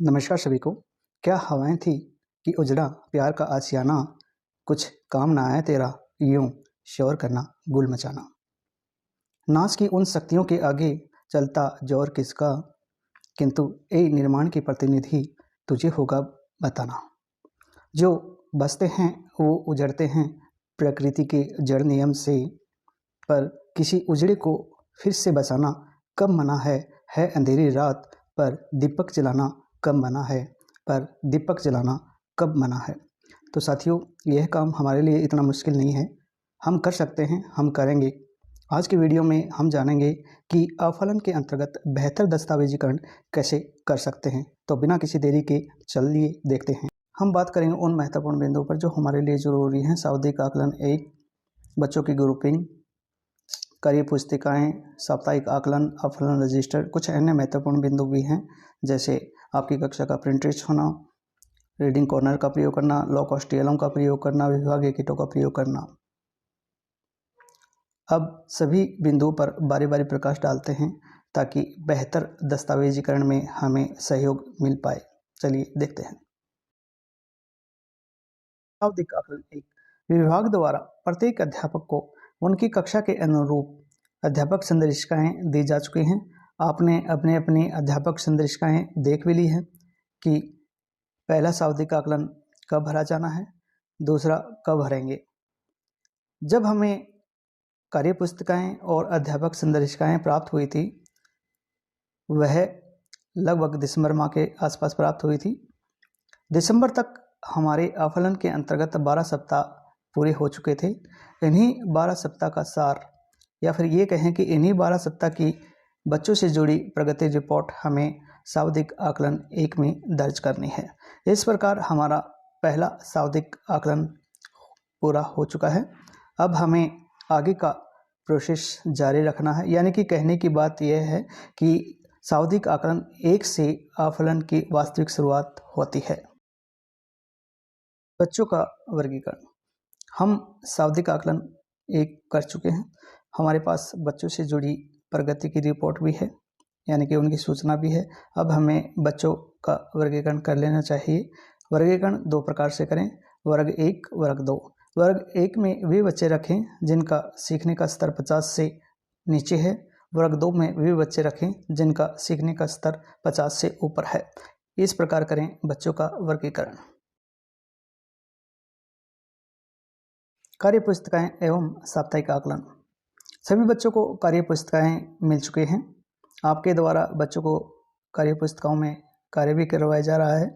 नमस्कार सभी को। क्या हवाएं थी कि उजड़ा प्यार का आशियाना, कुछ काम ना आया तेरा यूं शोर करना गुल मचाना। नाश की उन शक्तियों के आगे चलता जोर किसका, किंतु ए निर्माण की प्रतिनिधि तुझे होगा बताना। जो बसते हैं वो उजड़ते हैं प्रकृति के जड़ नियम से, पर किसी उजड़े को फिर से बसाना कब मना है अंधेरी रात पर दीपक जलाना कब मना है, पर दीपक जलाना कब मना है। तो साथियों, यह काम हमारे लिए इतना मुश्किल नहीं है, हम कर सकते हैं, हम करेंगे। आज की वीडियो में हम जानेंगे कि आफलन के अंतर्गत बेहतर दस्तावेजीकरण कैसे कर सकते हैं। तो बिना किसी देरी के चलिए देखते हैं। हम बात करेंगे उन महत्वपूर्ण बिंदुओं पर जो हमारे लिए ज़रूरी हैं। सावधिक आकलन 1, बच्चों की ग्रुपिंग, कार्य पुस्तिकाएँ, साप्ताहिक आकलन, आफलन रजिस्टर। कुछ अन्य महत्वपूर्ण बिंदु भी हैं, जैसे आपकी कक्षा का प्रिंट टेस्ट होना, रीडिंग कॉर्नर का प्रयोग करना, लो कॉस्ट टीएलएम का प्रयोग करना, विभागीय किटों का प्रयोग करना। अब सभी बिंदुओं पर बारी बारी प्रकाश डालते हैं ताकि बेहतर दस्तावेजीकरण में हमें सहयोग मिल पाए। चलिए देखते हैं। सावधिक आकलन 1, विभाग द्वारा प्रत्येक अध्यापक को उनकी कक्षा के अनुरूप अध्यापक संदर्शिकाएँ दी जा चुकी हैं। आपने अपनी अध्यापक संदर्शिकाएँ देख भी ली हैं कि पहला सावधिक आकलन कब भरा जाना है, दूसरा कब भरेंगे। जब हमें कार्य पुस्तिकाएँ और अध्यापक संदर्शिकाएँ प्राप्त हुई थी, वह लगभग दिसंबर माह के आसपास प्राप्त हुई थी। दिसंबर तक हमारे आफलन के अंतर्गत 12 सप्ताह पूरे हो चुके थे। इन्हीं 12 सप्ताह का सार, या फिर ये कहें कि इन्हीं 12 सप्ताह की बच्चों से जुड़ी प्रगति रिपोर्ट हमें सावधिक आकलन 1 में दर्ज करनी है। इस प्रकार हमारा पहला सावधिक आकलन पूरा हो चुका है। अब हमें आगे का प्रोसेस जारी रखना है, यानी कि कहने की बात यह है कि सावधिक आकलन 1 से आफलन की वास्तविक शुरुआत होती है। बच्चों का वर्गीकरण, हम सावधिक आकलन 1 कर चुके हैं। हमारे पास बच्चों से जुड़ी प्रगति की रिपोर्ट भी है, यानी कि उनकी सूचना भी है। अब हमें बच्चों का वर्गीकरण कर लेना चाहिए। वर्गीकरण 2 प्रकार से करें, वर्ग 1, वर्ग 2। वर्ग 1 में वे बच्चे रखें जिनका सीखने का स्तर 50 से नीचे है। वर्ग 2 में वे बच्चे रखें जिनका सीखने का स्तर 50 से ऊपर है। इस प्रकार करें बच्चों का वर्गीकरण। कार्य पुस्तिकाएँ एवं साप्ताहिक आकलन, सभी बच्चों को कार्य पुस्तिकाएँ मिल चुके हैं। आपके द्वारा बच्चों को कार्य पुस्तिकाओं में कार्य भी करवाया जा रहा है,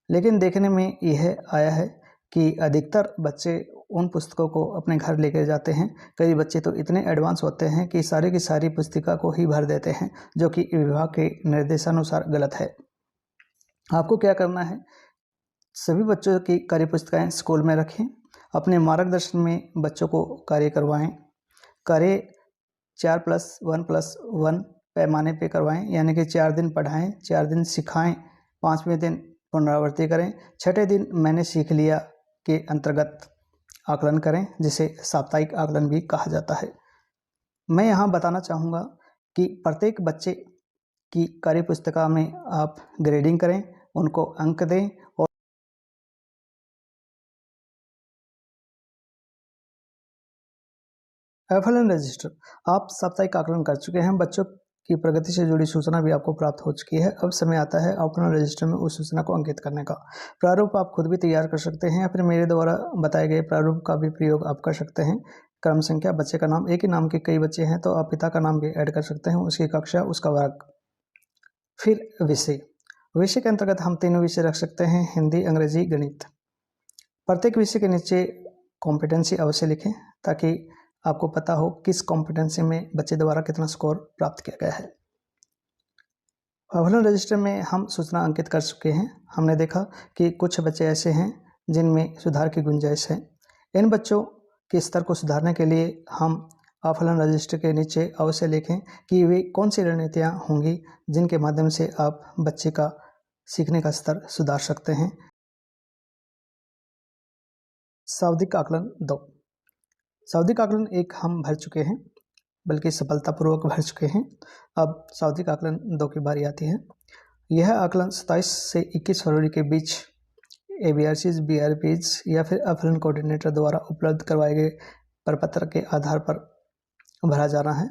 लेकिन देखने में यह आया है कि अधिकतर बच्चे उन पुस्तकों को अपने घर लेकर जाते हैं। कई बच्चे तो इतने एडवांस होते हैं कि सारी की सारी पुस्तिका को ही भर देते हैं, जो कि विभाग के निर्देशानुसार गलत है। आपको क्या करना है, सभी बच्चों की कार्य पुस्तिकाएँ स्कूल में रखें, अपने मार्गदर्शन में बच्चों को कार्य करवाएं। कार्य 4+1+1 पैमाने पे करवाएं, यानी कि 4 दिन पढ़ाएं, 4 दिन सिखाएं, 5वें दिन पुनरावृत्ति करें, 6ठे दिन मैंने सीख लिया के अंतर्गत आकलन करें, जिसे साप्ताहिक आकलन भी कहा जाता है। मैं यहाँ बताना चाहूँगा कि प्रत्येक बच्चे की कार्य पुस्तिका में आप ग्रेडिंग करें, उनको अंक दें। और आफलन रजिस्टर, आप साप्ताहिक आकलन कर चुके हैं, बच्चों की प्रगति से जुड़ी सूचना भी आपको प्राप्त हो चुकी है। अब समय आता है आफलन रजिस्टर में उस सूचना को अंकित करने का। प्रारूप आप खुद भी तैयार कर सकते हैं, या फिर मेरे द्वारा बताए गए प्रारूप का भी प्रयोग आप कर सकते हैं। क्रम संख्या, बच्चे का नाम, एक ही नाम के कई बच्चे हैं तो आप पिता का नाम भी ऐड कर सकते हैं, उसकी कक्षा, उसका वर्ग। फिर विषय, विषय के अंतर्गत हम 3 विषय रख सकते हैं, हिंदी, अंग्रेजी, गणित। प्रत्येक विषय के नीचे कॉम्पिटेंसी अवश्य लिखें ताकि आपको पता हो किस कॉम्पिटेंसी में बच्चे द्वारा कितना स्कोर प्राप्त किया गया है। आफलन रजिस्टर में हम सूचना अंकित कर चुके हैं। हमने देखा कि कुछ बच्चे ऐसे हैं जिनमें सुधार की गुंजाइश है। इन बच्चों के स्तर को सुधारने के लिए हम आफलन रजिस्टर के नीचे अवश्य लिखें कि वे कौन सी रणनीतियाँ होंगी जिनके माध्यम से आप बच्चे का सीखने का स्तर सुधार सकते हैं। सावधिक आकलन 2, सावधिक आकलन 1 हम भर चुके हैं, बल्कि सफलतापूर्वक भर चुके हैं। अब सावधिक आकलन 2 की बारी आती है। यह आकलन 27 से 21 फरवरी के बीच ABRCs, BRPs या फिर आकलन कोऑर्डिनेटर द्वारा उपलब्ध करवाए गए प्रपत्र के आधार पर भरा जाना है।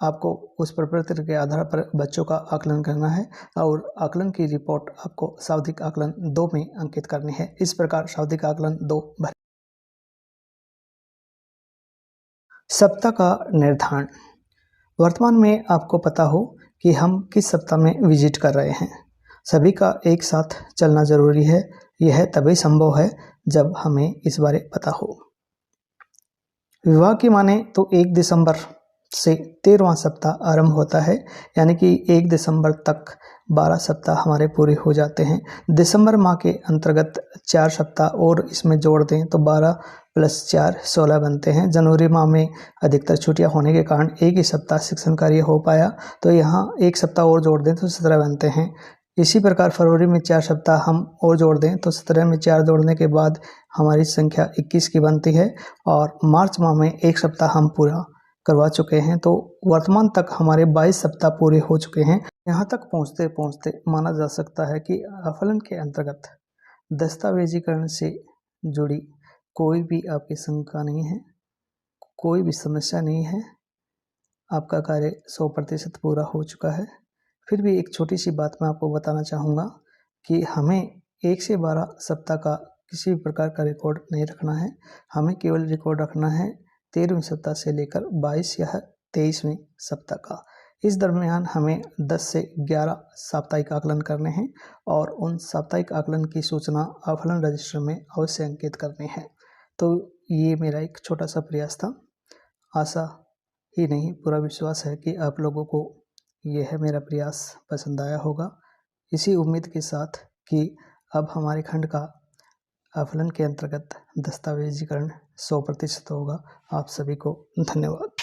आपको उस प्रपत्र के आधार पर बच्चों का आकलन करना है और आकलन की रिपोर्ट आपको सावधिक आकलन 2 में अंकित करनी है। इस प्रकार सावधिक आकलन 2 भर। सप्ताह का निर्धारण। वर्तमान में आपको पता हो कि हम किस सप्ताह में विजिट कर रहे हैं। सभी का एक साथ चलना जरूरी है। यह तभी संभव है जब हमें इस बारे पता हो। विभाग की माने तो 1 दिसंबर से 13वां सप्ताह आरंभ होता है, यानी कि 1 दिसंबर तक 12 सप्ताह हमारे पूरे हो जाते हैं। दिसंबर माह के अंतर्गत 4 सप्ताह और इसमें जोड़ दें तो 12 + 4 16 बनते हैं। जनवरी माह में अधिकतर छुट्टियां होने के कारण एक ही सप्ताह शिक्षण कार्य हो पाया, तो यहाँ 1 सप्ताह और जोड़ दें तो 17 बनते हैं। इसी प्रकार फरवरी में 4 सप्ताह हम और जोड़ दें तो 17 में 4 जोड़ने के बाद हमारी संख्या 21 की बनती है और मार्च माह में 1 सप्ताह हम पूरा करवा चुके हैं, तो वर्तमान तक हमारे 22 सप्ताह पूरे हो चुके हैं। यहाँ तक पहुँचते पहुँचते माना जा सकता है कि आकलन के अंतर्गत दस्तावेजीकरण से जुड़ी कोई भी आपकी शंका नहीं है, कोई भी समस्या नहीं है। आपका कार्य 100% पूरा हो चुका है। फिर भी एक छोटी सी बात मैं आपको बताना चाहूँगा कि हमें 1 से 12 सप्ताह का किसी भी प्रकार का रिकॉर्ड नहीं रखना है। हमें केवल रिकॉर्ड रखना है 13वें सप्ताह से लेकर 22 या 23वें सप्ताह का। इस दरमियान हमें 10 से 11 साप्ताहिक आकलन करने हैं और उन साप्ताहिक आकलन की सूचना आकलन रजिस्टर में अवश्य अंकित करनी है। तो ये मेरा एक छोटा सा प्रयास था। आशा ही नहीं, पूरा विश्वास है कि आप लोगों को यह मेरा प्रयास पसंद आया होगा। इसी उम्मीद के साथ कि अब हमारे खंड का आकलन के अंतर्गत दस्तावेजीकरण 100% होगा। आप सभी को धन्यवाद।